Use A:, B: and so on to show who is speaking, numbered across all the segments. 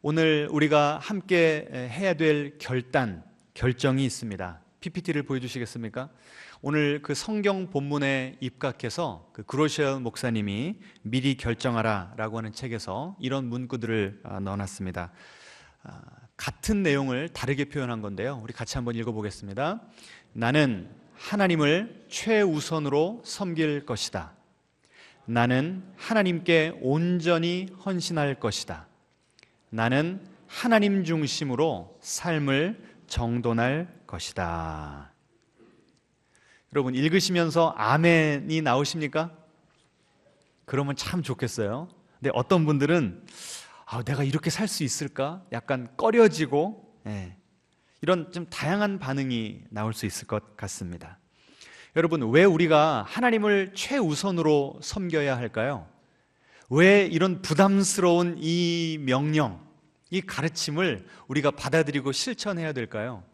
A: 오늘 우리가 함께 해야 될 결정이 있습니다. PPT를 보여주시겠습니까? 오늘 그 성경 본문에 입각해서 그 그로셜 목사님이 미리 결정하라 라고 하는 책에서 이런 문구들을 넣어놨습니다. 같은 내용을 다르게 표현한 건데요, 우리 같이 한번 읽어보겠습니다. 나는 하나님을 최우선으로 섬길 것이다. 나는 하나님께 온전히 헌신할 것이다. 나는 하나님 중심으로 삶을 정돈할 것이다. 여러분, 읽으시면서 아멘이 나오십니까? 그러면 참 좋겠어요. 근데 어떤 분들은 내가 이렇게 살 수 있을까? 약간 꺼려지고 이런 좀 다양한 반응이 나올 수 있을 것 같습니다. 여러분, 왜 우리가 하나님을 최우선으로 섬겨야 할까요? 왜 이런 부담스러운 이 명령, 이 가르침을 우리가 받아들이고 실천해야 될까요?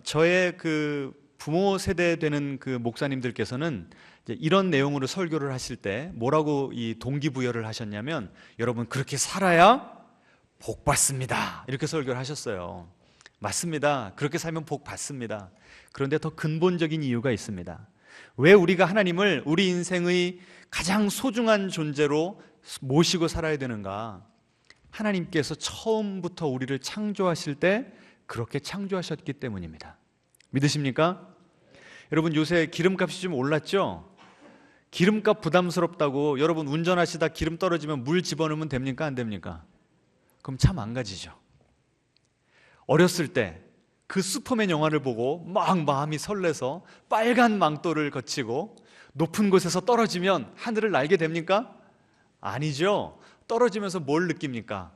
A: 저의 그 부모 세대 되는 그 목사님들께서는 이제 이런 내용으로 설교를 하실 때 뭐라고 이 동기부여를 하셨냐면, 여러분 그렇게 살아야 복 받습니다, 이렇게 설교를 하셨어요. 맞습니다. 그렇게 살면 복 받습니다. 그런데 더 근본적인 이유가 있습니다. 왜 우리가 하나님을 우리 인생의 가장 소중한 존재로 모시고 살아야 되는가? 하나님께서 처음부터 우리를 창조하실 때 그렇게 창조하셨기 때문입니다. 믿으십니까? 여러분, 요새 기름값이 좀 올랐죠? 기름값 부담스럽다고 여러분 운전하시다 기름 떨어지면 물 집어넣으면 됩니까? 안 됩니까? 그럼 차 망가지죠. 어렸을 때 그 슈퍼맨 영화를 보고 막 마음이 설레서 빨간 망토를 거치고 높은 곳에서 떨어지면 하늘을 날게 됩니까? 아니죠. 떨어지면서 뭘 느낍니까?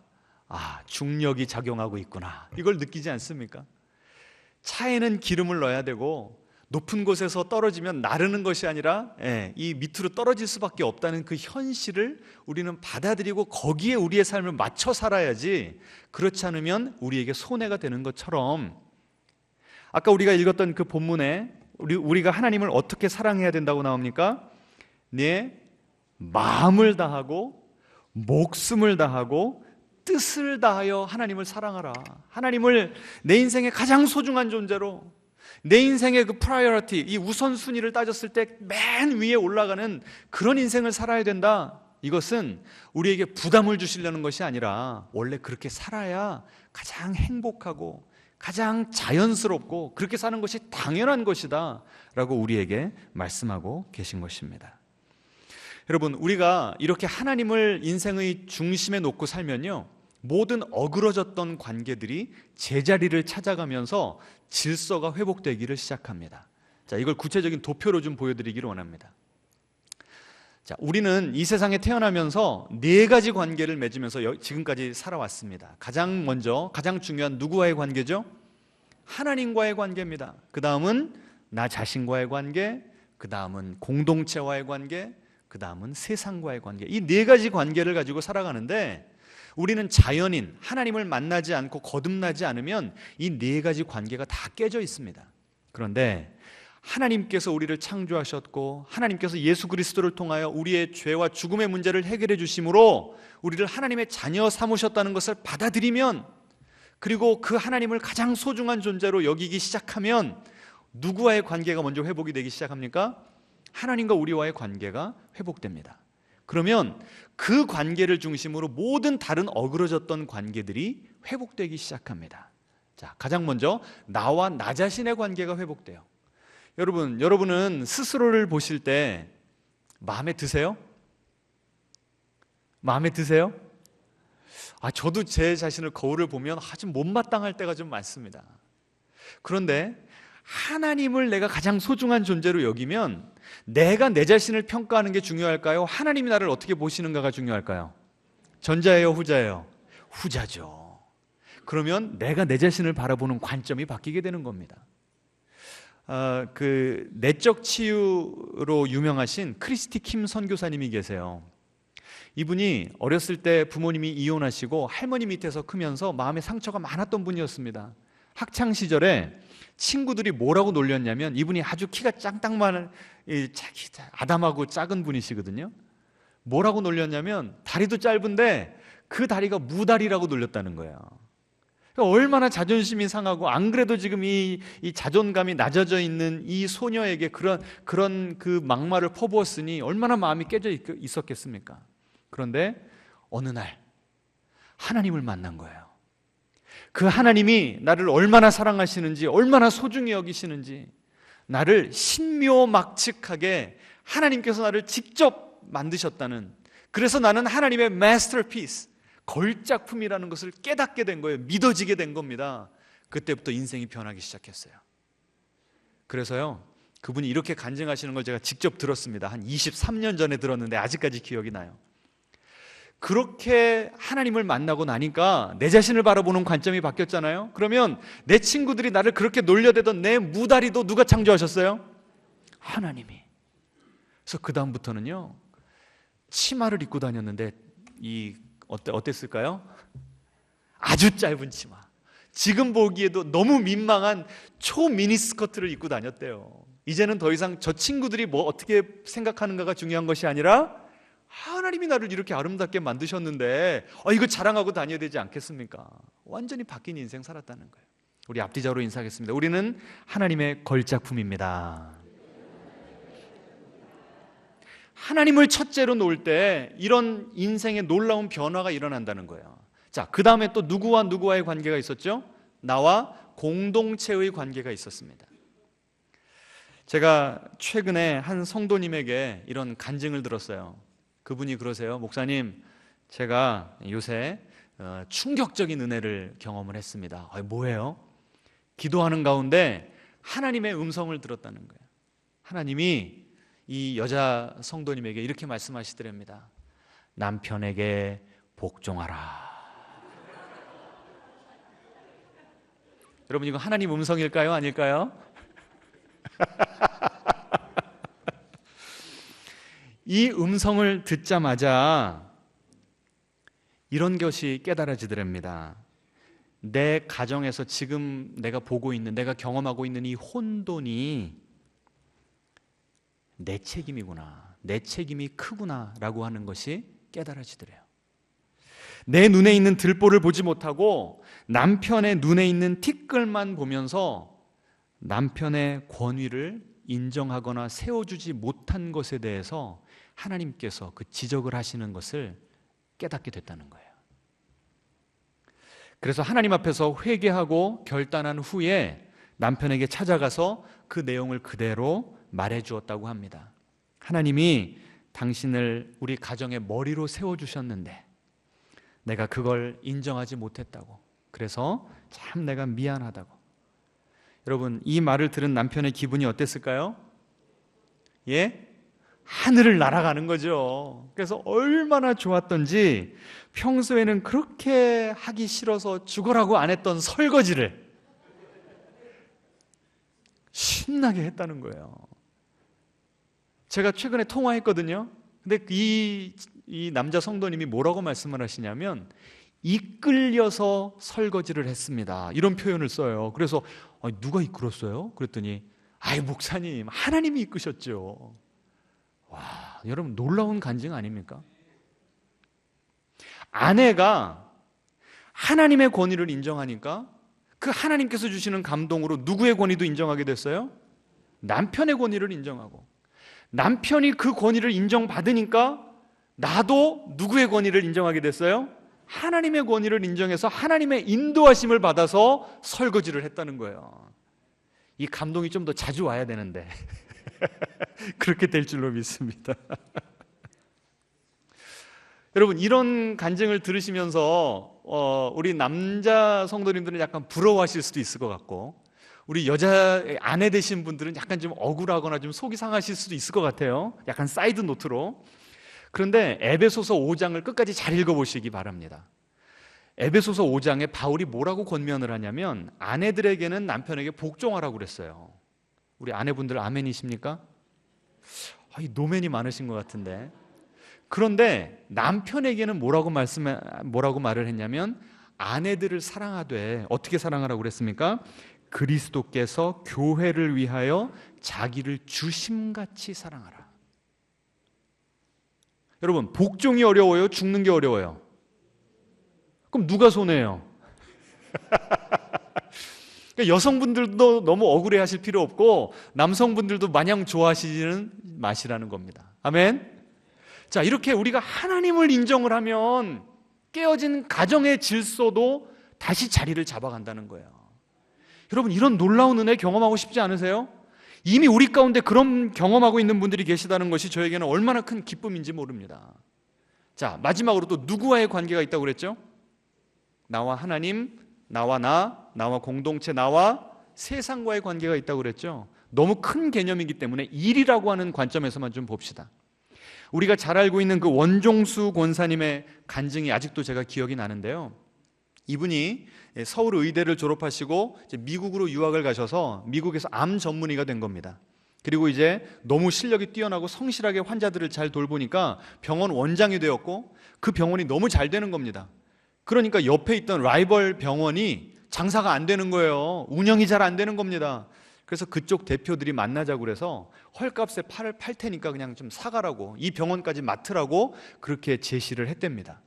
A: 중력이 작용하고 있구나, 이걸 느끼지 않습니까? 차에는 기름을 넣어야 되고 높은 곳에서 떨어지면 나르는 것이 아니라 이 밑으로 떨어질 수밖에 없다는 그 현실을 우리는 받아들이고 거기에 우리의 삶을 맞춰 살아야지, 그렇지 않으면 우리에게 손해가 되는 것처럼, 아까 우리가 읽었던 그 본문에 우리가 하나님을 어떻게 사랑해야 된다고 나옵니까? 내 마음을 다하고 목숨을 다하고 뜻을 다하여 하나님을 사랑하라. 하나님을 내 인생의 가장 소중한 존재로, 내 인생의 그 프라이어리티, 이 우선순위를 따졌을 때 맨 위에 올라가는 그런 인생을 살아야 된다. 이것은 우리에게 부담을 주시려는 것이 아니라 원래 그렇게 살아야 가장 행복하고 가장 자연스럽고 그렇게 사는 것이 당연한 것이다 라고 우리에게 말씀하고 계신 것입니다. 여러분, 우리가 이렇게 하나님을 인생의 중심에 놓고 살면요, 모든 어그러졌던 관계들이 제자리를 찾아가면서 질서가 회복되기를 시작합니다. 자, 이걸 구체적인 도표로 좀 보여드리기를 원합니다. 자, 우리는 이 세상에 태어나면서 4가지 관계를 맺으면서 지금까지 살아왔습니다. 가장 중요한 누구와의 관계죠? 하나님과의 관계입니다. 그 다음은 나 자신과의 관계, 그 다음은 공동체와의 관계, 그 다음은 세상과의 관계. 이 4가지 관계를 가지고 살아가는데, 우리는 자연인 하나님을 만나지 않고 거듭나지 않으면 이 4가지 관계가 다 깨져 있습니다. 그런데 하나님께서 우리를 창조하셨고 하나님께서 예수 그리스도를 통하여 우리의 죄와 죽음의 문제를 해결해 주심으로 우리를 하나님의 자녀 삼으셨다는 것을 받아들이면, 그리고 그 하나님을 가장 소중한 존재로 여기기 시작하면 누구와의 관계가 먼저 회복이 되기 시작합니까? 하나님과 우리와의 관계가 회복됩니다. 그러면 그 관계를 중심으로 모든 다른 어그러졌던 관계들이 회복되기 시작합니다. 자, 가장 먼저 나와 나 자신의 관계가 회복돼요. 여러분은 스스로를 보실 때 마음에 드세요? 마음에 드세요? 저도 제 자신을 거울을 보면 좀 못마땅할 때가 좀 많습니다. 그런데 하나님을 내가 가장 소중한 존재로 여기면 내가 내 자신을 평가하는 게 중요할까요? 하나님이 나를 어떻게 보시는가가 중요할까요? 전자예요, 후자예요? 후자죠. 그러면 내가 내 자신을 바라보는 관점이 바뀌게 되는 겁니다. 그 내적 치유로 유명하신 크리스티 킴 선교사님이 계세요. 이분이 어렸을 때 부모님이 이혼하시고 할머니 밑에서 크면서 마음에 상처가 많았던 분이었습니다. 학창 시절에 친구들이 뭐라고 놀렸냐면, 이분이 아주 키가 짱딱만 아담하고 작은 분이시거든요. 뭐라고 놀렸냐면, 다리도 짧은데 그 다리가 무다리라고 놀렸다는 거예요. 그러니까 얼마나 자존심이 상하고, 안 그래도 지금 이 자존감이 낮아져 있는 이 소녀에게 그런 그 막말을 퍼부었으니 얼마나 마음이 깨져 있었겠습니까? 그런데 어느 날 하나님을 만난 거예요. 그 하나님이 나를 얼마나 사랑하시는지, 얼마나 소중히 여기시는지, 나를 신묘막측하게 하나님께서 나를 직접 만드셨다는, 그래서 나는 하나님의 마스터피스, 걸작품이라는 것을 깨닫게 된 거예요. 믿어지게 된 겁니다. 그때부터 인생이 변하기 시작했어요. 그래서요, 그분이 이렇게 간증하시는 걸 제가 직접 들었습니다. 한 23년 전에 들었는데 아직까지 기억이 나요. 그렇게 하나님을 만나고 나니까 내 자신을 바라보는 관점이 바뀌었잖아요. 그러면 내 친구들이 나를 그렇게 놀려대던 내 무다리도 누가 창조하셨어요? 하나님이. 그래서 그 다음부터는요, 치마를 입고 다녔는데 어땠을까요? 아주 짧은 치마, 지금 보기에도 너무 민망한 초미니스커트를 입고 다녔대요. 이제는 더 이상 저 친구들이 뭐 어떻게 생각하는가가 중요한 것이 아니라 하나님이 나를 이렇게 아름답게 만드셨는데 이거 자랑하고 다녀야 되지 않겠습니까? 완전히 바뀐 인생 살았다는 거예요. 우리 앞뒤자로 인사하겠습니다. 우리는 하나님의 걸작품입니다. 하나님을 첫째로 놓을 때 이런 인생의 놀라운 변화가 일어난다는 거예요. 자, 그 다음에 또 누구와의 관계가 있었죠? 나와 공동체의 관계가 있었습니다. 제가 최근에 한 성도님에게 이런 간증을 들었어요. 그분이 그러세요. 목사님, 제가 요새 충격적인 은혜를 경험을 했습니다. 뭐예요? 기도하는 가운데 하나님의 음성을 들었다는 거예요. 하나님이 이 여자 성도님에게 이렇게 말씀하시더랍니다. 남편에게 복종하라. 여러분, 이거 하나님 음성일까요? 아닐까요? 이 음성을 듣자마자 이런 것이 깨달아지더랍니다. 내 가정에서 지금 내가 보고 있는, 내가 경험하고 있는 이 혼돈이 내 책임이구나, 내 책임이 크구나 라고 하는 것이 깨달아지더래요. 내 눈에 있는 들보를 보지 못하고 남편의 눈에 있는 티끌만 보면서 남편의 권위를 인정하거나 세워주지 못한 것에 대해서 하나님께서 그 지적을 하시는 것을 깨닫게 됐다는 거예요. 그래서 하나님 앞에서 회개하고 결단한 후에 남편에게 찾아가서 그 내용을 그대로 말해주었다고 합니다. 하나님이 당신을 우리 가정의 머리로 세워주셨는데 내가 그걸 인정하지 못했다고, 그래서 참 내가 미안하다고. 여러분, 이 말을 들은 남편의 기분이 어땠을까요? 예? 하늘을 날아가는 거죠. 그래서 얼마나 좋았던지 평소에는 그렇게 하기 싫어서 죽어라고 안 했던 설거지를 신나게 했다는 거예요. 제가 최근에 통화했거든요. 근데 이 남자 성도님이 뭐라고 말씀을 하시냐면 이끌려서 설거지를 했습니다, 이런 표현을 써요. 그래서 누가 이끌었어요? 그랬더니 목사님, 하나님이 이끄셨죠. 와, 여러분, 놀라운 간증 아닙니까? 아내가 하나님의 권위를 인정하니까 그 하나님께서 주시는 감동으로 누구의 권위도 인정하게 됐어요? 남편의 권위를 인정하고, 남편이 그 권위를 인정받으니까 나도 누구의 권위를 인정하게 됐어요? 하나님의 권위를 인정해서 하나님의 인도하심을 받아서 설거지를 했다는 거예요. 이 감동이 좀 더 자주 와야 되는데 그렇게 될 줄로 믿습니다. 여러분, 이런 간증을 들으시면서 우리 남자 성도님들은 약간 부러워하실 수도 있을 것 같고, 우리 여자 아내 되신 분들은 약간 좀 억울하거나 좀 속이 상하실 수도 있을 것 같아요. 약간 사이드 노트로. 그런데 에베소서 5장을 끝까지 잘 읽어보시기 바랍니다. 에베소서 5장에 바울이 뭐라고 권면을 하냐면 아내들에게는 남편에게 복종하라고 그랬어요. 우리 아내분들 아멘이십니까? 이 노맨이 많으신 것 같은데. 그런데 남편에게는 뭐라고 말을 했냐면 아내들을 사랑하되, 어떻게 사랑하라고 그랬습니까? 그리스도께서 교회를 위하여 자기를 주심같이 그럼 누가 손해예요? 그러니까 여성분들도 너무 억울해 하실 필요 없고 남성분들도 마냥 좋아하시지는 마시라는 겁니다. 아멘? 자, 이렇게 우리가 하나님을 인정을 하면 깨어진 가정의 질서도 다시 자리를 잡아간다는 거예요. 여러분, 이런 놀라운 은혜 경험하고 싶지 않으세요? 이미 우리 가운데 그런 경험하고 있는 분들이 계시다는 것이 저에게는 얼마나 큰 기쁨인지 모릅니다. 자, 마지막으로 또 누구와의 관계가 있다고 그랬죠? 나와 하나님, 나와 나와 공동체, 나와 세상과의 관계가 있다고 그랬죠. 너무 큰 개념이기 때문에 일이라고 하는 관점에서만 좀 봅시다. 우리가 잘 알고 있는 그 원종수 권사님의 간증이 아직도 제가 기억이 나는데요. 이분이 서울 의대를 졸업하시고 이제 미국으로 유학을 가셔서 미국에서 암 전문의가 된 겁니다. 그리고 이제 너무 실력이 뛰어나고 성실하게 환자들을 잘 돌보니까 병원 원장이 되었고 그 병원이 너무 잘 되는 겁니다. 그러니까 옆에 있던 라이벌 병원이 장사가 안 되는 거예요. 운영이 잘 안 되는 겁니다. 그래서 그쪽 대표들이 만나자고 그래서 헐값에 팔 테니까 그냥 좀 사가라고, 이 병원까지 맡으라고 그렇게 제시를 했답니다.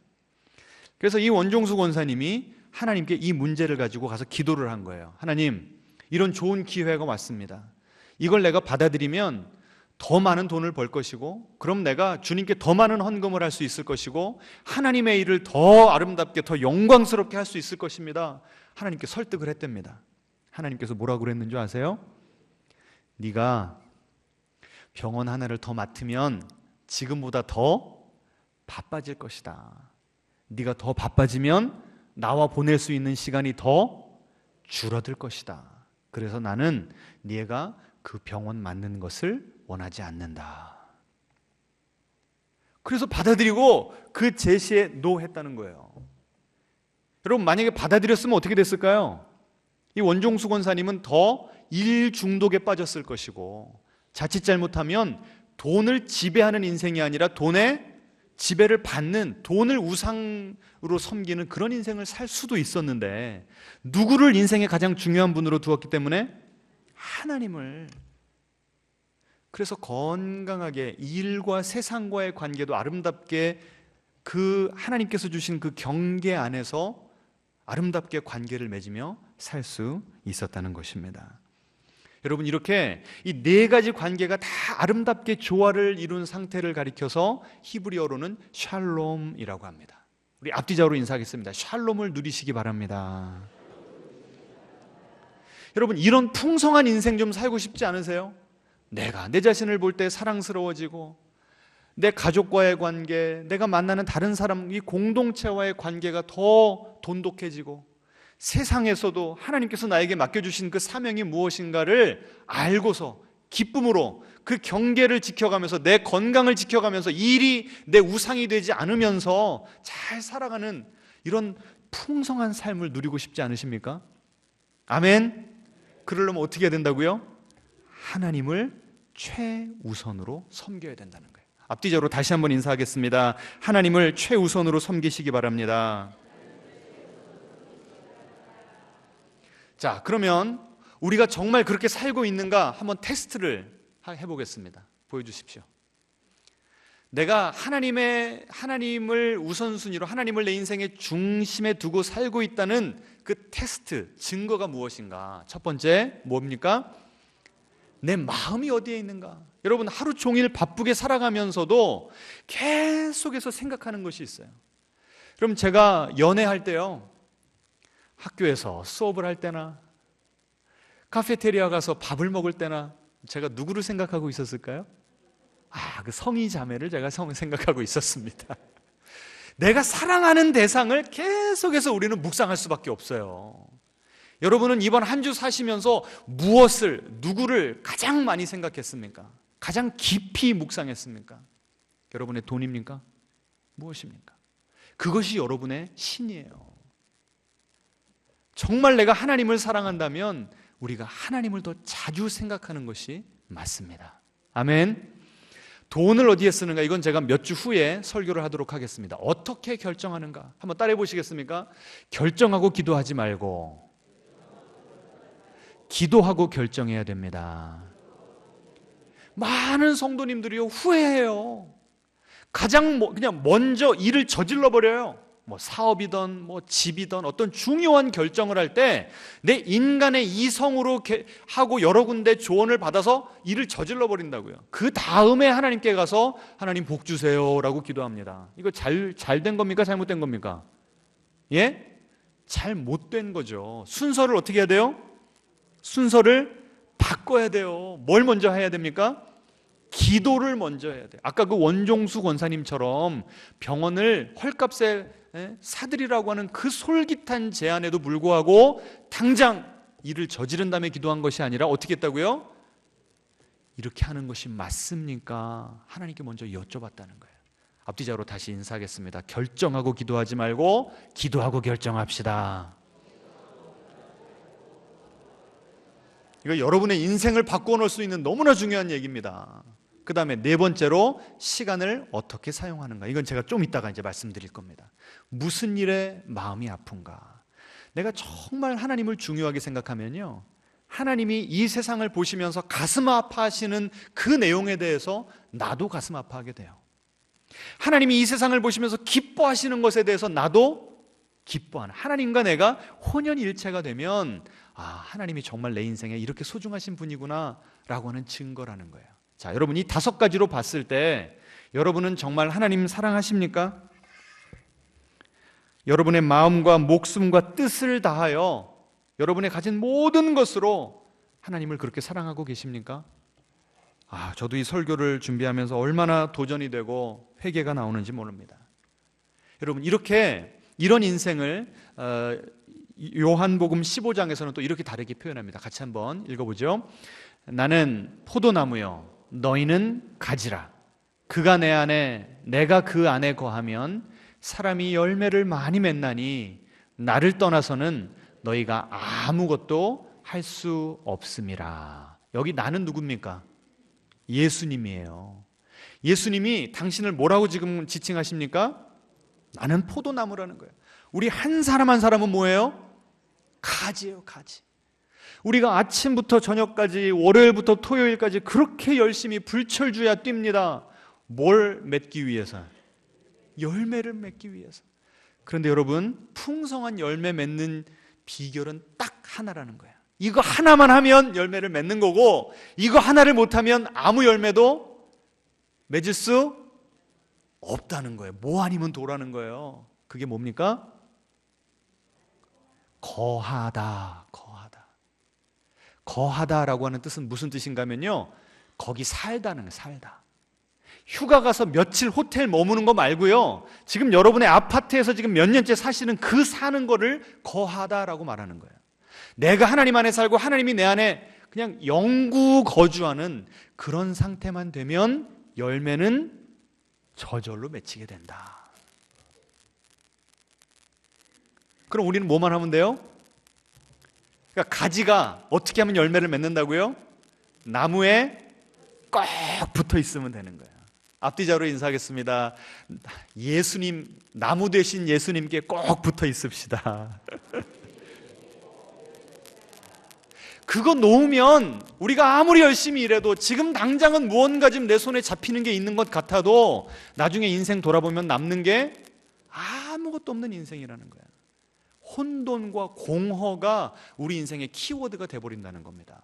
A: 그래서 이 원종수 권사님이 하나님께 이 문제를 가지고 가서 기도를 한 거예요. 하나님, 이런 좋은 기회가 왔습니다. 이걸 내가 받아들이면 더 많은 돈을 벌 것이고, 그럼 내가 주님께 더 많은 헌금을 할 수 있을 것이고, 하나님의 일을 더 아름답게, 더 영광스럽게 할 수 있을 것입니다. 하나님께 설득을 했답니다. 하나님께서 뭐라고 그랬는 줄 아세요? 네가 병원 하나를 더 맡으면 지금보다 더 바빠질 것이다. 네가 더 바빠지면 나와 보낼 수 있는 시간이 더 줄어들 것이다. 그래서 나는 네가 그 병원 맡는 것을 원하지 않는다. 그래서 받아들이고 그 제시에 노했다는 거예요. 여러분, 만약에 받아들였으면 어떻게 됐을까요? 이 원종수 권사님은 더 일 중독에 빠졌을 것이고, 자칫 잘못하면 돈을 지배하는 인생이 아니라 돈의 지배를 받는, 돈을 우상으로 섬기는 그런 인생을 살 수도 있었는데, 누구를 인생의 가장 중요한 분으로 두었기 때문에? 하나님을. 그래서 건강하게 일과 세상과의 관계도 아름답게 그 하나님께서 주신 그 경계 안에서 아름답게 관계를 맺으며 살 수 있었다는 것입니다. 여러분, 이렇게 이 네 가지 관계가 다 아름답게 조화를 이룬 상태를 가리켜서 히브리어로는 샬롬이라고 합니다. 우리 앞뒤자로 인사하겠습니다. 샬롬을 누리시기 바랍니다. 여러분, 이런 풍성한 인생 좀 살고 싶지 않으세요? 내가 내 자신을 볼 때 사랑스러워지고, 내 가족과의 관계, 내가 만나는 다른 사람, 이 공동체와의 관계가 더 돈독해지고, 세상에서도 하나님께서 나에게 맡겨주신 그 사명이 무엇인가를 알고서 기쁨으로 그 경계를 지켜가면서, 내 건강을 지켜가면서, 일이 내 우상이 되지 않으면서 잘 살아가는 이런 풍성한 삶을 누리고 싶지 않으십니까? 아멘. 그러려면 어떻게 해야 된다고요? 하나님을 최우선으로 섬겨야 된다는 거예요. 앞뒤적으로 다시 한번 인사하겠습니다. 하나님을 최우선으로 섬기시기 바랍니다. 자, 그러면 우리가 정말 그렇게 살고 있는가 한번 테스트를 해보겠습니다. 보여주십시오. 내가 하나님을 우선순위로, 하나님을 내 인생의 중심에 두고 살고 있다는 그 테스트, 증거가 무엇인가? 첫 번째, 뭡니까? 내 마음이 어디에 있는가? 여러분, 하루 종일 바쁘게 살아가면서도 계속해서 생각하는 것이 있어요. 그럼 제가 연애할 때요, 학교에서 수업을 할 때나 카페테리아 가서 밥을 먹을 때나 제가 누구를 생각하고 있었을까요? 그 성희 자매를 제가 생각하고 있었습니다. 내가 사랑하는 대상을 계속해서 우리는 묵상할 수밖에 없어요. 여러분은 이번 한 주 사시면서 무엇을, 누구를 가장 많이 생각했습니까? 가장 깊이 묵상했습니까? 여러분의 돈입니까? 무엇입니까? 그것이 여러분의 신이에요. 정말 내가 하나님을 사랑한다면 우리가 하나님을 더 자주 생각하는 것이 맞습니다. 아멘. 돈을 어디에 쓰는가? 이건 제가 몇 주 후에 설교를 하도록 하겠습니다. 어떻게 결정하는가? 한번 따라해 보시겠습니까? 결정하고 기도하지 말고 기도하고 결정해야 됩니다. 많은 성도님들이요, 후회해요. 그냥 먼저 일을 저질러 버려요. 뭐 사업이든 뭐 집이든 어떤 중요한 결정을 할 때 내 인간의 이성으로 하고 여러 군데 조언을 받아서 일을 저질러 버린다고요. 그 다음에 하나님께 가서 하나님 복 주세요라고 기도합니다. 이거 잘 된 겁니까? 잘못된 겁니까? 예? 잘못된 거죠. 순서를 어떻게 해야 돼요? 순서를 바꿔야 돼요. 뭘 먼저 해야 됩니까? 기도를 먼저 해야 돼요. 아까 그 원종수 권사님처럼 병원을 헐값에 사들이라고 하는 그 솔깃한 제안에도 불구하고 당장 일을 저지른 다음에 기도한 것이 아니라 어떻게 했다고요? 이렇게 하는 것이 맞습니까? 하나님께 먼저 여쭤봤다는 거예요. 앞뒤자로 다시 인사하겠습니다. 결정하고 기도하지 말고 기도하고 결정합시다. 이거 여러분의 인생을 바꿔놓을 수 있는 너무나 중요한 얘기입니다. 그 다음에 네 번째로 시간을 어떻게 사용하는가. 이건 제가 좀 이따가 이제 말씀드릴 겁니다. 무슨 일에 마음이 아픈가. 내가 정말 하나님을 중요하게 생각하면요, 하나님이 이 세상을 보시면서 가슴 아파하시는 그 내용에 대해서 나도 가슴 아파하게 돼요. 하나님이 이 세상을 보시면서 기뻐하시는 것에 대해서 나도 기뻐하는, 하나님과 내가 혼연일체가 되면 하나님이 정말 내 인생에 이렇게 소중하신 분이구나 라고 하는 증거라는 거예요. 자, 여러분, 이 5가지로 봤을 때 여러분은 정말 하나님 사랑하십니까? 여러분의 마음과 목숨과 뜻을 다하여 여러분의 가진 모든 것으로 하나님을 그렇게 사랑하고 계십니까? 저도 이 설교를 준비하면서 얼마나 도전이 되고 회개가 나오는지 모릅니다. 여러분, 이런 인생을 요한복음 15장에서는 또 이렇게 다르게 표현합니다. 같이 한번 읽어보죠. 나는 포도나무요, 너희는 가지라. 그가 내 안에, 내가 그 안에 거하면 사람이 열매를 많이 맺나니 나를 떠나서는 너희가 아무것도 할 수 없음이라. 여기 나는 누굽니까? 예수님이에요. 예수님이 당신을 뭐라고 지금 지칭하십니까? 나는 포도나무라는 거예요. 우리 한 사람 한 사람은 뭐예요? 가지예요, 가지. 우리가 아침부터 저녁까지, 월요일부터 토요일까지 그렇게 열심히 불철주야 뜁니다. 뭘 맺기 위해서? 열매를 맺기 위해서. 그런데 여러분, 풍성한 열매 맺는 비결은 딱 하나라는 거예요. 이거 하나만 하면 열매를 맺는 거고, 이거 하나를 못하면 아무 열매도 맺을 수 없다는 거예요. 뭐 아니면 도라는 거예요. 그게 뭡니까? 거하다. 거하다라고 하는 뜻은 무슨 뜻인가 하면요, 거기 살다는 거예요. 살다. 휴가 가서 며칠 호텔 머무는 거 말고요, 지금 여러분의 아파트에서 지금 몇 년째 사시는 그 사는 거를 거하다라고 말하는 거예요. 내가 하나님 안에 살고 하나님이 내 안에 그냥 영구 거주하는 그런 상태만 되면 열매는 저절로 맺히게 된다. 그럼 우리는 뭐만 하면 돼요? 그러니까 가지가 어떻게 하면 열매를 맺는다고요? 나무에 꼭 붙어 있으면 되는 거예요. 앞뒤자로 인사하겠습니다. 예수님, 나무 되신 예수님께 꼭 붙어 있읍시다. 그거 놓으면 우리가 아무리 열심히 일해도 지금 당장은 무언가 지금 내 손에 잡히는 게 있는 것 같아도 나중에 인생 돌아보면 남는 게 아무것도 없는 인생이라는 거예요. 혼돈과 공허가 우리 인생의 키워드가 돼버린다는 겁니다.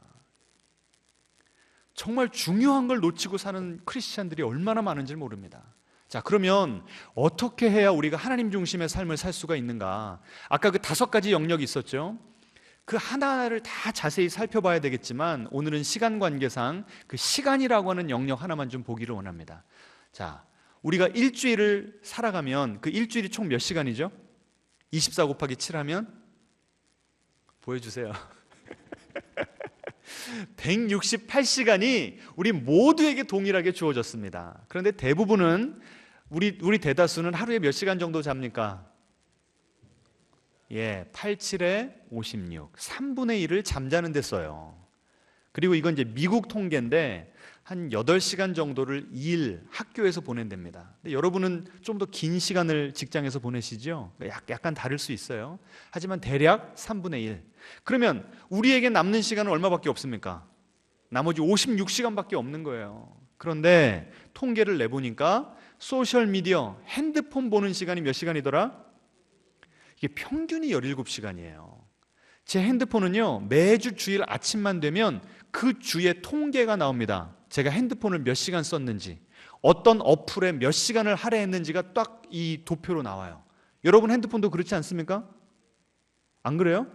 A: 정말 중요한 걸 놓치고 사는 크리스찬들이 얼마나 많은지 모릅니다. 자, 그러면 어떻게 해야 우리가 하나님 중심의 삶을 살 수가 있는가? 아까 그 5가지 영역이 있었죠. 그 하나를 다 자세히 살펴봐야 되겠지만 오늘은 시간 관계상 그 시간이라고 하는 영역 하나만 좀 보기를 원합니다. 자, 우리가 일주일을 살아가면 그 일주일이 총 몇 시간이죠? 24 곱하기 7 하면 보여주세요. 168시간이 우리 모두에게 동일하게 주어졌습니다. 그런데 대부분은 우리 대다수는 하루에 몇 시간 정도 잡니까? 87에 56, 3분의 1을 잠자는 데 써요. 그리고 이건 이제 미국 통계인데 한 8시간 정도를 학교에서 보낸답니다. 근데 여러분은 좀 더 긴 시간을 직장에서 보내시죠? 약간 다를 수 있어요. 하지만 대략 3분의 1. 그러면 우리에게 남는 시간은 얼마밖에 없습니까? 나머지 56시간밖에 없는 거예요. 그런데 통계를 내보니까 소셜미디어, 핸드폰 보는 시간이 몇 시간이더라? 이게 평균이 17시간이에요. 제 핸드폰은요, 매주 주일 아침만 되면 그 주의 통계가 나옵니다. 제가 핸드폰을 몇 시간 썼는지, 어떤 어플에 몇 시간을 할애했는지가 딱 이 도표로 나와요. 여러분 핸드폰도 그렇지 않습니까? 안 그래요?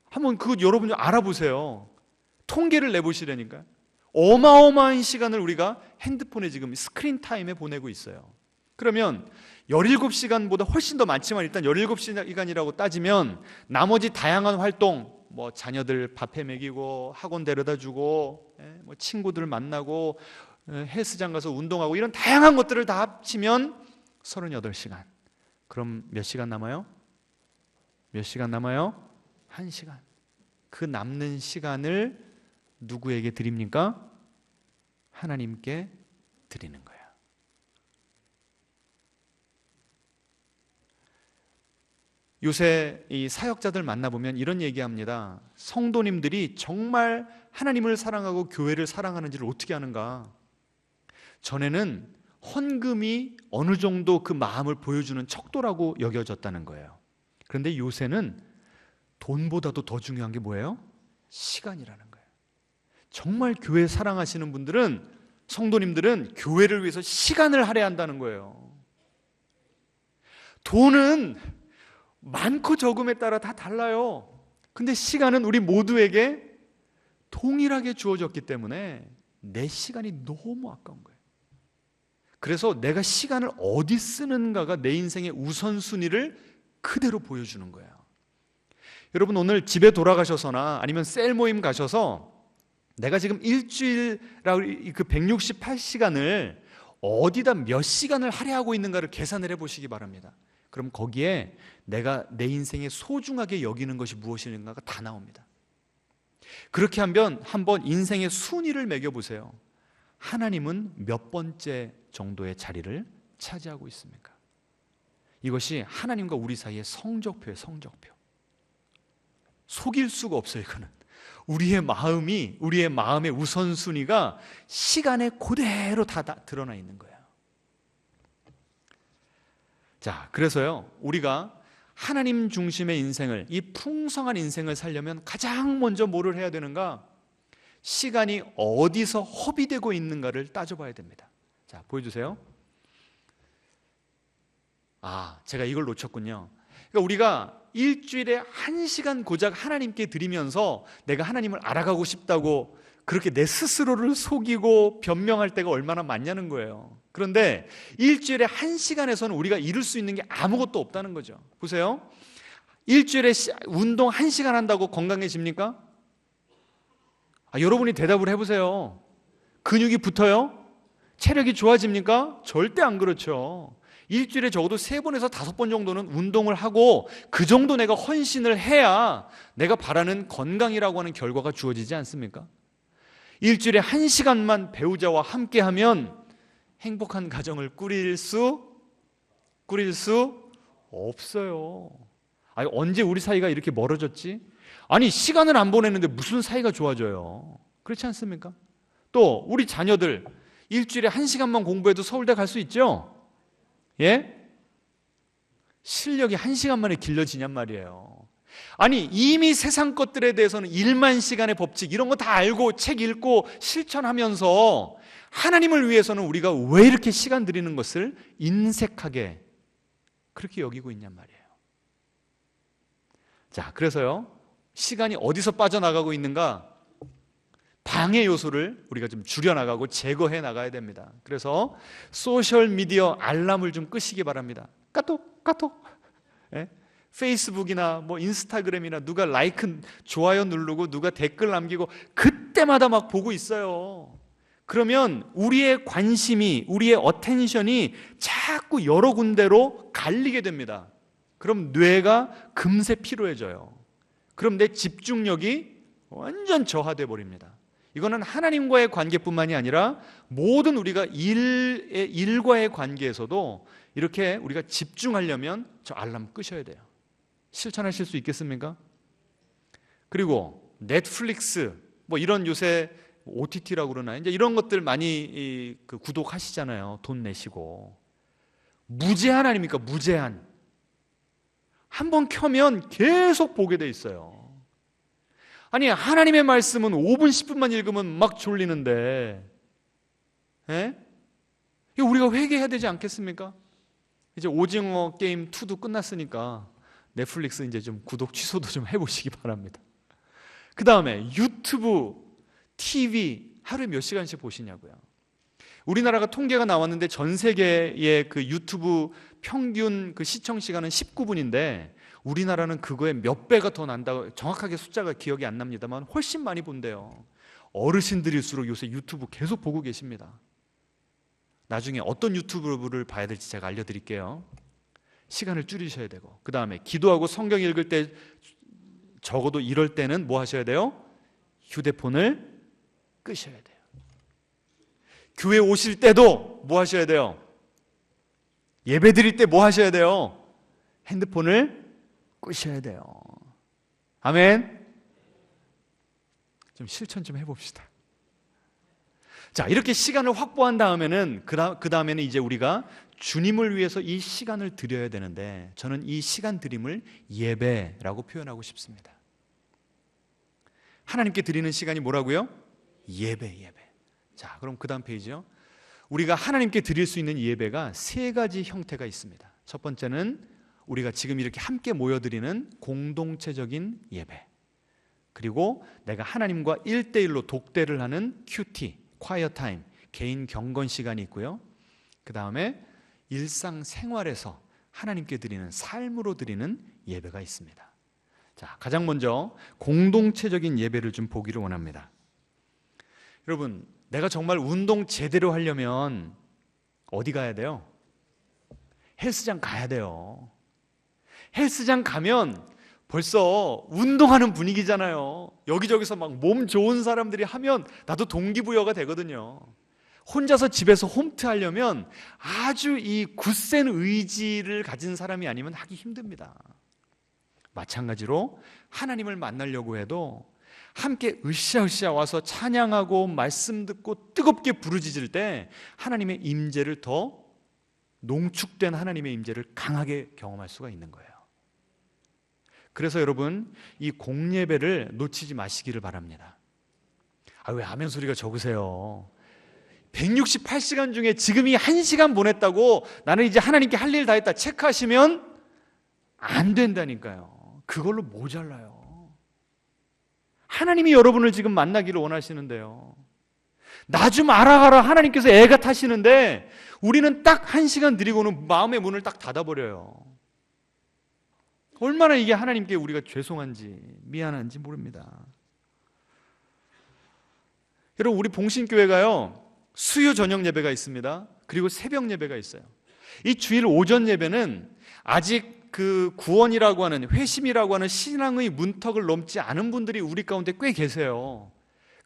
A: 한번 그거 여러분 좀 알아보세요. 통계를 내보시라니까요. 어마어마한 시간을 우리가 핸드폰에 지금 스크린 타임에 보내고 있어요. 그러면 17시간보다 훨씬 더 많지만 일단 17시간이라고 따지면 나머지 다양한 활동, 뭐 자녀들 밥해 먹이고 학원 데려다 주고 뭐 친구들 만나고 헬스장 가서 운동하고 이런 다양한 것들을 다 합치면 38시간. 그럼 몇 시간 남아요? 몇 시간 남아요? 1시간. 그 남는 시간을 누구에게 드립니까? 하나님께 드리는 거예요. 요새 이 사역자들 만나보면 이런 얘기합니다. 성도님들이 정말 하나님을 사랑하고 교회를 사랑하는지를 어떻게 아는가? 전에는 헌금이 어느 정도 그 마음을 보여주는 척도라고 여겨졌다는 거예요. 그런데 요새는 돈보다도 더 중요한 게 뭐예요? 시간이라는 거예요. 정말 교회 사랑하시는 분들은, 성도님들은 교회를 위해서 시간을 할애한다는 거예요. 돈은 많고 적음에 따라 다 달라요. 근데 시간은 우리 모두에게 동일하게 주어졌기 때문에 내 시간이 너무 아까운 거예요. 그래서 내가 시간을 어디 쓰는가가 내 인생의 우선순위를 그대로 보여주는 거예요. 여러분 오늘 집에 돌아가셔서나 아니면 셀 모임 가셔서 내가 지금 일주일라고 그 168시간을 어디다 몇 시간을 할애하고 있는가를 계산을 해보시기 바랍니다. 그럼 거기에 내가 내 인생에 소중하게 여기는 것이 무엇인가가 다 나옵니다. 그렇게 하면 한번 인생의 순위를 매겨보세요. 하나님은 몇 번째 정도의 자리를 차지하고 있습니까? 이것이 하나님과 우리 사이의 성적표예요. 성적표. 속일 수가 없어요. 이거는 우리의 마음의 우선순위가 시간에 그대로 다 드러나 있는 거예요. 자, 그래서요 우리가 하나님 중심의 인생을, 이 풍성한 인생을 살려면 가장 먼저 뭐를 해야 되는가? 시간이 어디서 허비되고 있는가를 따져봐야 됩니다. 자, 보여주세요. 제가 이걸 놓쳤군요. 그러니까 우리가 일주일에 1시간 고작 하나님께 드리면서 내가 하나님을 알아가고 싶다고 그렇게 내 스스로를 속이고 변명할 때가 얼마나 많냐는 거예요. 그런데 일주일에 1시간에서는 우리가 이룰 수 있는 게 아무것도 없다는 거죠. 보세요. 일주일에 운동 1시간 한다고 건강해집니까? 여러분이 대답을 해보세요. 근육이 붙어요? 체력이 좋아집니까? 절대 안 그렇죠. 일주일에 적어도 3번에서 5번 정도는 운동을 하고 그 정도 내가 헌신을 해야 내가 바라는 건강이라고 하는 결과가 주어지지 않습니까? 일주일에 1시간만 배우자와 함께하면 행복한 가정을 꾸릴 수 없어요. 언제 우리 사이가 이렇게 멀어졌지? 시간을 안 보내는데 무슨 사이가 좋아져요? 그렇지 않습니까? 또 우리 자녀들 일주일에 1시간만 공부해도 서울대 갈 수 있죠? 예? 실력이 1시간 만에 길러지냔 말이에요. 이미 세상 것들에 대해서는 1만 시간의 법칙 이런 거 다 알고 책 읽고 실천하면서 하나님을 위해서는 우리가 왜 이렇게 시간 들이는 것을 인색하게 그렇게 여기고 있냔 말이에요. 자, 그래서요 시간이 어디서 빠져나가고 있는가? 방해 요소를 우리가 좀 줄여나가고 제거해 나가야 됩니다. 그래서 소셜미디어 알람을 좀 끄시기 바랍니다. 카톡 예? 페이스북이나 뭐 인스타그램이나 누가 라이크, 좋아요 누르고 누가 댓글 남기고 그때마다 막 보고 있어요. 그러면 우리의 관심이, 우리의 어텐션이 자꾸 여러 군데로 갈리게 됩니다. 그럼 뇌가 금세 피로해져요. 그럼 내 집중력이 완전 저하돼 버립니다. 이거는 하나님과의 관계뿐만이 아니라 모든 우리가 일과의 관계에서도 이렇게 우리가 집중하려면 저 알람 끄셔야 돼요. 실천하실 수 있겠습니까? 그리고 넷플릭스 뭐 이런 요새 OTT라고 그러나요? 이제 이런 것들 많이 구독하시잖아요. 돈 내시고. 무제한 아닙니까? 무제한. 한번 켜면 계속 보게 돼 있어요. 아니, 하나님의 말씀은 5분, 10분만 읽으면 막 졸리는데, 예? 이거 우리가 회개해야 되지 않겠습니까? 이제 오징어 게임 2도 끝났으니까 넷플릭스 이제 좀 구독 취소도 좀 해보시기 바랍니다. 그 다음에 유튜브, TV 하루에 몇 시간씩 보시냐고요. 우리나라가 통계가 나왔는데 전 세계의 그 유튜브 평균 그 시청 시간은 19분인데 우리나라는 그거에 몇 배가 더 난다고, 정확하게 숫자가 기억이 안 납니다만 훨씬 많이 본대요. 어르신들일수록 요새 유튜브 계속 보고 계십니다. 나중에 어떤 유튜브를 봐야 될지 제가 알려드릴게요. 시간을 줄이셔야 되고, 그 다음에 기도하고 성경 읽을 때 적어도 이럴 때는 뭐 하셔야 돼요? 휴대폰을 끄셔야 돼요. 교회 오실 때도 뭐 하셔야 돼요? 예배 드릴 때 뭐 하셔야 돼요? 핸드폰을 끄셔야 돼요. 아멘. 좀 실천 좀 해봅시다. 자, 이렇게 시간을 확보한 다음에는 그 다음에는 이제 우리가 주님을 위해서 이 시간을 드려야 되는데, 저는 이 시간 드림을 예배라고 표현하고 싶습니다. 하나님께 드리는 시간이 뭐라고요? 예배. 자, 그럼 그 다음 페이지요. 우리가 하나님께 드릴 수 있는 예배가 세 가지 형태가 있습니다. 첫 번째는 우리가 지금 이렇게 함께 모여드리는 공동체적인 예배, 그리고 내가 하나님과 1대1로 독대를 하는 큐티, 콰이어 타임, 개인 경건 시간이 있고요. 그 다음에 일상생활에서 하나님께 드리는, 삶으로 드리는 예배가 있습니다. 자, 가장 먼저 공동체적인 예배를 좀 보기를 원합니다. 여러분, 내가 정말 운동 제대로 하려면 어디 가야 돼요? 헬스장 가야 돼요. 헬스장 가면 벌써 운동하는 분위기잖아요. 여기저기서 막 몸 좋은 사람들이 하면 나도 동기부여가 되거든요. 혼자서 집에서 홈트 하려면 아주 이 굳센 의지를 가진 사람이 아니면 하기 힘듭니다. 마찬가지로 하나님을 만나려고 해도 함께 으쌰으쌰 와서 찬양하고 말씀 듣고 뜨겁게 부르짖을 때 하나님의 임재를 더 농축된 하나님의 임재를 강하게 경험할 수가 있는 거예요. 그래서 여러분, 이 공예배를 놓치지 마시기를 바랍니다. 왜 아멘 소리가 적으세요? 168시간 중에 지금이 1시간 보냈다고 나는 이제 하나님께 할 일 다 했다 체크하시면 안 된다니까요. 그걸로 모자라요. 하나님이 여러분을 지금 만나기를 원하시는데요. 나 좀 알아가라 하나님께서 애가 타시는데 우리는 딱 1시간 드리고는 마음의 문을 딱 닫아버려요. 얼마나 이게 하나님께 우리가 죄송한지 미안한지 모릅니다. 여러분, 우리 봉신교회가요, 수요 저녁 예배가 있습니다. 그리고 새벽 예배가 있어요. 이 주일 오전 예배는 아직 그 구원이라고 하는, 회심이라고 하는 신앙의 문턱을 넘지 않은 분들이 우리 가운데 꽤 계세요.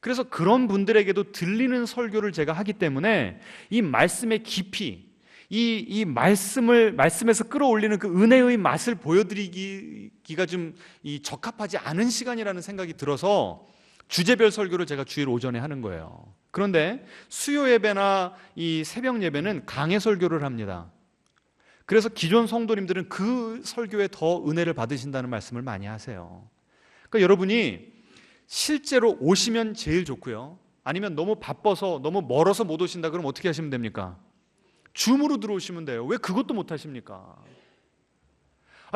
A: 그래서 그런 분들에게도 들리는 설교를 제가 하기 때문에 이 말씀의 깊이, 이 말씀에서 끌어올리는 그 은혜의 맛을 보여드리기가 좀 적합하지 않은 시간이라는 생각이 들어서 주제별 설교를 제가 주일 오전에 하는 거예요. 그런데 수요 예배나 이 새벽 예배는 강해 설교를 합니다. 그래서 기존 성도님들은 그 설교에 더 은혜를 받으신다는 말씀을 많이 하세요. 그러니까 여러분이 실제로 오시면 제일 좋고요. 아니면 너무 바빠서 너무 멀어서 못 오신다 그러면 어떻게 하시면 됩니까? 줌으로 들어오시면 돼요. 왜 그것도 못 하십니까?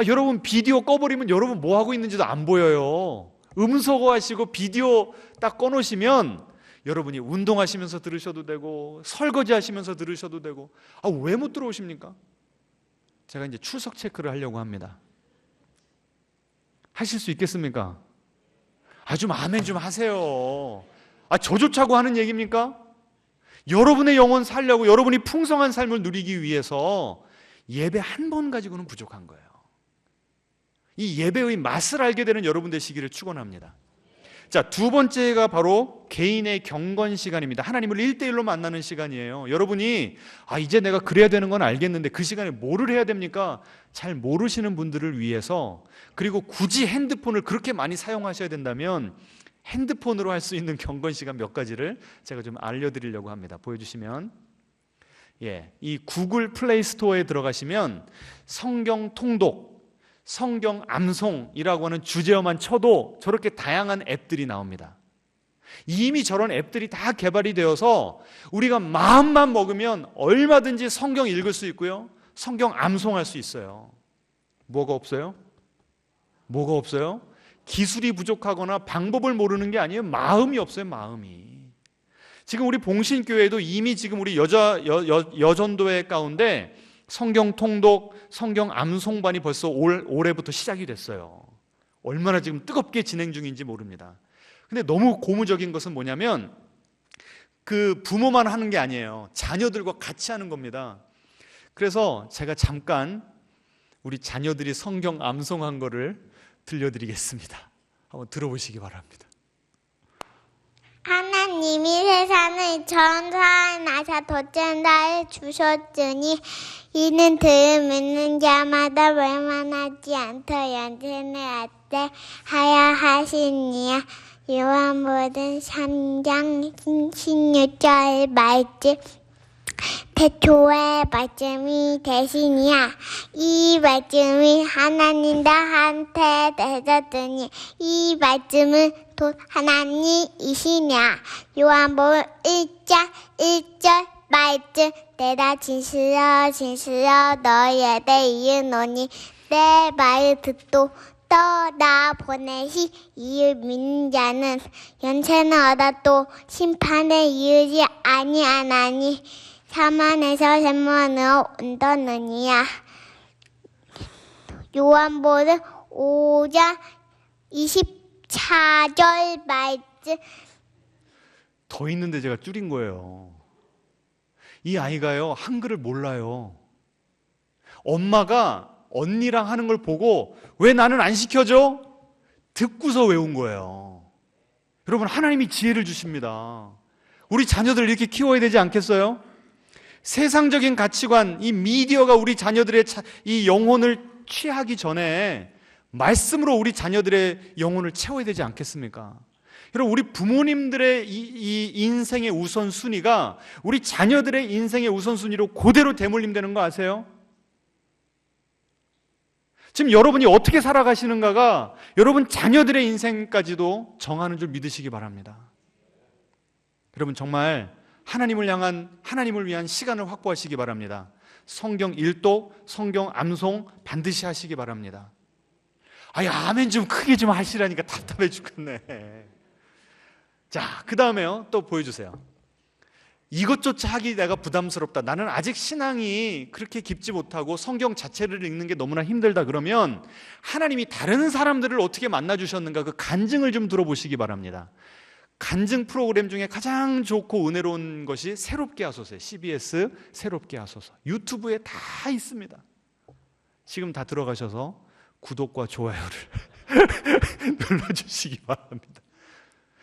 A: 여러분 비디오 꺼버리면 여러분 뭐 하고 있는지도 안 보여요. 음소거 하시고 비디오 딱 꺼놓으시면 여러분이 운동하시면서 들으셔도 되고 설거지 하시면서 들으셔도 되고. 왜 못 들어오십니까? 제가 이제 출석 체크를 하려고 합니다. 하실 수 있겠습니까? 좀 아멘 좀 하세요. 저조차고 하는 얘기입니까? 여러분의 영혼 살려고, 여러분이 풍성한 삶을 누리기 위해서 예배 한 번 가지고는 부족한 거예요. 이 예배의 맛을 알게 되는 여러분 되시기를 축원합니다. 자, 두 번째가 바로 개인의 경건 시간입니다. 하나님을 1대1로 만나는 시간이에요. 여러분이 이제 내가 그래야 되는 건 알겠는데 그 시간에 뭐를 해야 됩니까? 잘 모르시는 분들을 위해서, 그리고 굳이 핸드폰을 그렇게 많이 사용하셔야 된다면 핸드폰으로 할 수 있는 경건 시간 몇 가지를 제가 좀 알려드리려고 합니다. 보여주시면, 이 구글 플레이 스토어에 들어가시면 성경 통독, 성경 암송이라고 하는 주제어만 쳐도 저렇게 다양한 앱들이 나옵니다. 이미 저런 앱들이 다 개발이 되어서 우리가 마음만 먹으면 얼마든지 성경 읽을 수 있고요, 성경 암송할 수 있어요. 뭐가 없어요? 뭐가 없어요? 기술이 부족하거나 방법을 모르는 게 아니에요. 마음이 없어요. 마음이. 지금 우리 봉신교회도 이미 지금 우리 여전도회 가운데 성경 통독, 성경 암송반이 벌써 올해부터 시작이 됐어요. 얼마나 지금 뜨겁게 진행 중인지 모릅니다. 근데 너무 고무적인 것은 뭐냐면 그 부모만 하는 게 아니에요. 자녀들과 같이 하는 겁니다. 그래서 제가 잠깐 우리 자녀들이 성경 암송한 거를 들려드리겠습니다. 한번 들어보시기 바랍니다.
B: 하나님이 세상을 전사에 나사 덧전다에 주셨으니 이는 들으면 자마다 외면하지 않더 연전을 얻게 하여 하시니라. 요한복음 3장 16절 말씀 태초에 말씀이 되시니라. 이 말씀이 하나님 나한테 되셨으니 이 말씀은 곧 하나님이시냐. 요한복음 1장 1절 말씀 내가 진실로 너희에게 이르노니 내 말을 듣고 또 나 보내시 이를 믿는 자는 영생을 얻었고 심판에 이르지 아니하나니 사망에서 생명으로 옮겼느니라. 요한복음 5장 24절 말씀.
A: 더 있는데 제가 줄인 거예요. 이 아이가요, 한글을 몰라요. 엄마가 언니랑 하는 걸 보고 왜 나는 안 시켜줘? 듣고서 외운 거예요. 여러분, 하나님이 지혜를 주십니다. 우리 자녀들 이렇게 키워야 되지 않겠어요? 세상적인 가치관, 이 미디어가 우리 자녀들의 이 영혼을 취하기 전에 말씀으로 우리 자녀들의 영혼을 채워야 되지 않겠습니까? 여러분, 우리 부모님들의 이 인생의 우선순위가 우리 자녀들의 인생의 우선순위로 그대로 대물림되는 거 아세요? 지금 여러분이 어떻게 살아가시는가가 여러분 자녀들의 인생까지도 정하는 줄 믿으시기 바랍니다. 여러분, 정말 하나님을 위한 시간을 확보하시기 바랍니다. 성경 일독, 성경 암송 반드시 하시기 바랍니다. 아멘 좀 크게 좀 하시라니까 답답해 죽겠네. 자, 그 다음에요, 또 보여주세요. 이것조차 하기 내가 부담스럽다, 나는 아직 신앙이 그렇게 깊지 못하고 성경 자체를 읽는 게 너무나 힘들다, 그러면 하나님이 다른 사람들을 어떻게 만나주셨는가, 그 간증을 좀 들어보시기 바랍니다. 간증 프로그램 중에 가장 좋고 은혜로운 것이 새롭게 하소서예요. CBS 새롭게 하소서. 유튜브에 다 있습니다. 지금 다 들어가셔서 구독과 좋아요를 눌러주시기 바랍니다.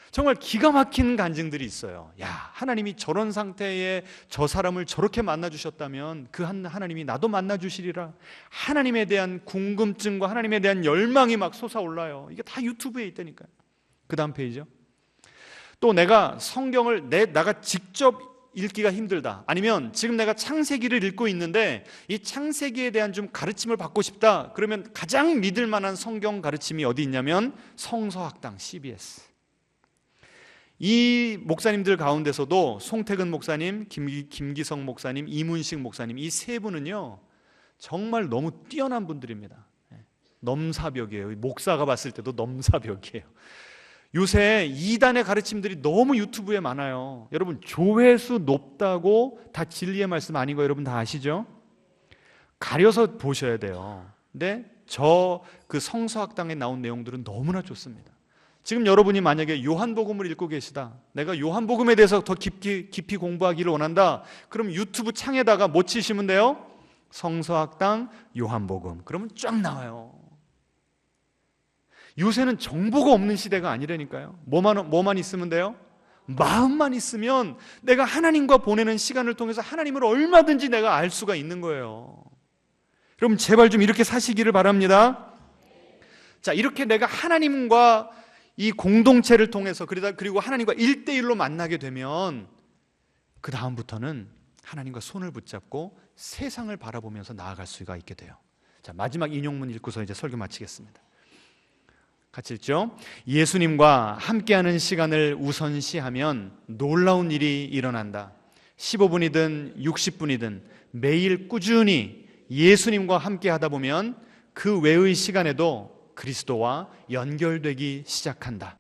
A: 정말 기가 막힌 간증들이 있어요. 하나님이 저런 상태에 저 사람을 저렇게 만나주셨다면 그 하나님이 나도 만나주시리라. 하나님에 대한 궁금증과 하나님에 대한 열망이 막 솟아올라요. 이게 다 유튜브에 있다니까요. 그 다음 페이지요. 또 내가 성경을 내가 직접 읽기가 힘들다, 아니면 지금 내가 창세기를 읽고 있는데 이 창세기에 대한 좀 가르침을 받고 싶다, 그러면 가장 믿을 만한 성경 가르침이 어디 있냐면 성서학당 CBS. 이 목사님들 가운데서도 송태근 목사님, 김기성 목사님, 이문식 목사님, 이 세 분은요 정말 너무 뛰어난 분들입니다. 넘사벽이에요. 목사가 봤을 때도 넘사벽이에요. 요새 이단의 가르침들이 너무 유튜브에 많아요. 여러분, 조회수 높다고 다 진리의 말씀 아닌 거 여러분 다 아시죠? 가려서 보셔야 돼요. 근데 그 성서학당에 나온 내용들은 너무나 좋습니다. 지금 여러분이 만약에 요한복음을 읽고 계시다, 내가 요한복음에 대해서 더 깊이 공부하기를 원한다, 그럼 유튜브 창에다가 뭐 치시면 돼요? 성서학당 요한복음. 그러면 쫙 나와요. 요새는 정보가 없는 시대가 아니라니까요. 뭐만 있으면 돼요? 마음만 있으면 내가 하나님과 보내는 시간을 통해서 하나님을 얼마든지 내가 알 수가 있는 거예요. 여러분, 제발 좀 이렇게 사시기를 바랍니다. 자, 이렇게 내가 하나님과 이 공동체를 통해서 그리고 하나님과 1대1로 만나게 되면 그 다음부터는 하나님과 손을 붙잡고 세상을 바라보면서 나아갈 수가 있게 돼요. 자, 마지막 인용문 읽고서 이제 설교 마치겠습니다. 같이 읽죠. 예수님과 함께하는 시간을 우선시하면 놀라운 일이 일어난다. 15분이든 60분이든 매일 꾸준히 예수님과 함께하다 보면 그 외의 시간에도 그리스도와 연결되기 시작한다.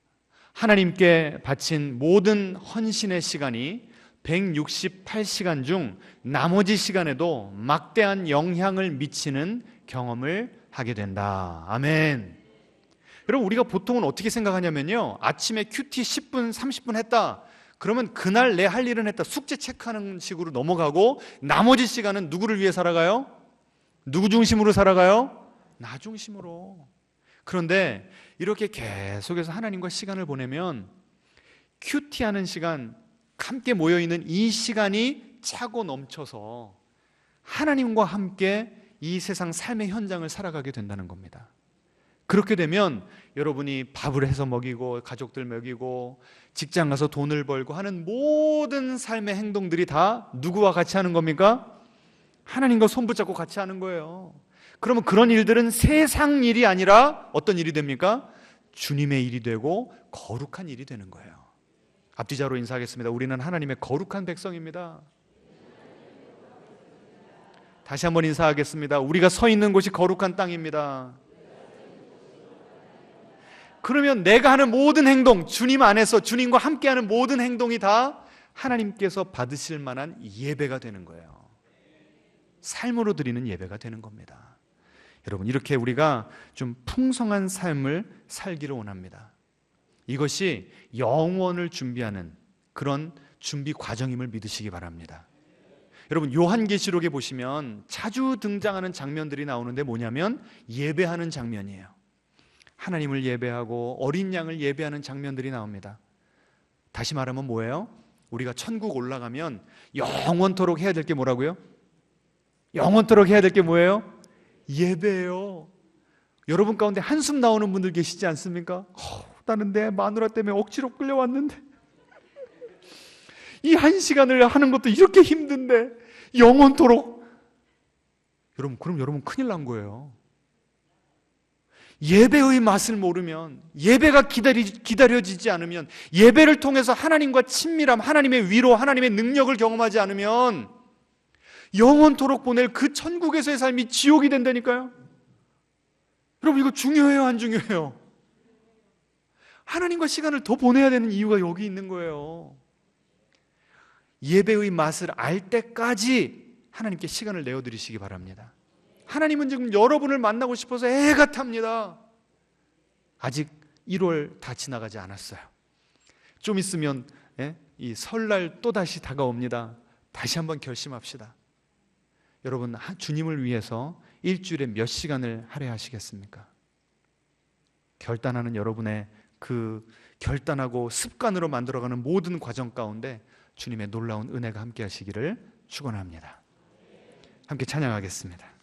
A: 하나님께 바친 모든 헌신의 시간이 168시간 중 나머지 시간에도 막대한 영향을 미치는 경험을 하게 된다. 아멘. 여러분, 우리가 보통은 어떻게 생각하냐면요, 아침에 큐티 10분, 30분 했다, 그러면 그날 내 할 일은 했다, 숙제 체크하는 식으로 넘어가고 나머지 시간은 누구를 위해 살아가요? 누구 중심으로 살아가요? 나 중심으로. 그런데 이렇게 계속해서 하나님과 시간을 보내면 큐티하는 시간, 함께 모여있는 이 시간이 차고 넘쳐서 하나님과 함께 이 세상 삶의 현장을 살아가게 된다는 겁니다. 그렇게 되면 여러분이 밥을 해서 먹이고 가족들 먹이고 직장 가서 돈을 벌고 하는 모든 삶의 행동들이 다 누구와 같이 하는 겁니까? 하나님과 손붙잡고 같이 하는 거예요. 그러면 그런 일들은 세상 일이 아니라 어떤 일이 됩니까? 주님의 일이 되고 거룩한 일이 되는 거예요. 앞뒤자로 인사하겠습니다. 우리는 하나님의 거룩한 백성입니다. 다시 한번 인사하겠습니다. 우리가 서 있는 곳이 거룩한 땅입니다. 그러면 내가 하는 모든 행동, 주님 안에서 주님과 함께하는 모든 행동이 다 하나님께서 받으실 만한 예배가 되는 거예요. 삶으로 드리는 예배가 되는 겁니다. 여러분, 이렇게 우리가 좀 풍성한 삶을 살기를 원합니다. 이것이 영원을 준비하는 그런 준비 과정임을 믿으시기 바랍니다. 여러분, 요한계시록에 보시면 자주 등장하는 장면들이 나오는데 뭐냐면 예배하는 장면이에요. 하나님을 예배하고 어린 양을 예배하는 장면들이 나옵니다. 다시 말하면 뭐예요? 우리가 천국 올라가면 영원토록 해야 될 게 뭐라고요? 영원토록 해야 될 게 뭐예요? 예배예요. 여러분 가운데 한숨 나오는 분들 계시지 않습니까? 나는 내 마누라 때문에 억지로 끌려왔는데 이 한 시간을 하는 것도 이렇게 힘든데 영원토록. 여러분, 그럼 여러분 큰일 난 거예요. 예배의 맛을 모르면, 예배가 기다려지지 않으면, 예배를 통해서 하나님과 친밀함, 하나님의 위로, 하나님의 능력을 경험하지 않으면 영원토록 보낼 그 천국에서의 삶이 지옥이 된다니까요. 여러분, 이거 중요해요, 안 중요해요? 하나님과 시간을 더 보내야 되는 이유가 여기 있는 거예요. 예배의 맛을 알 때까지 하나님께 시간을 내어드리시기 바랍니다. 하나님은 지금 여러분을 만나고 싶어서 애가 탑니다. 아직 1월 다 지나가지 않았어요. 좀 있으면 이 설날 또다시 다가옵니다. 다시 한번 결심합시다. 여러분, 주님을 위해서 일주일에 몇 시간을 할애하시겠습니까? 결단하는 여러분의 그 결단하고 습관으로 만들어가는 모든 과정 가운데 주님의 놀라운 은혜가 함께 하시기를 축원합니다. 함께 찬양하겠습니다.